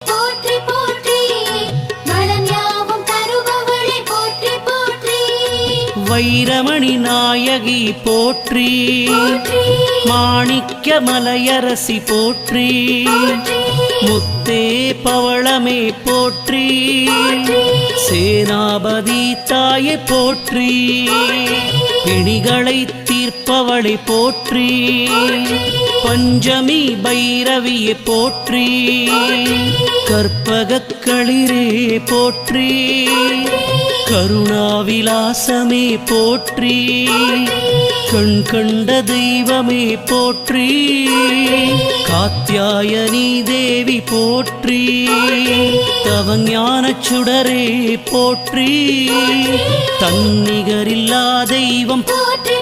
போற்றி போற்றி நலம் யாவும் தருபவளே போற்றி போற்றி வைரமணி நாயகி போற்றி மாணிக்க மலையரசி போற்றி முத்தே பவளமே போற்றி சேனாபதி தாயை போற்றி பிணிகளை தீர்ப்பவளை போற்றி பஞ்சமி பைரவியை போற்றி கற்பகக் களிரே போற்றி கருணாவிலாசமே போற்றி கண் கண்ட தெய்வமே போற்றி காத்யாயனி தேவி போற்றி தவஞானச் சுடரே போற்றி தன்னிகரில்லா தெய்வம் போற்றி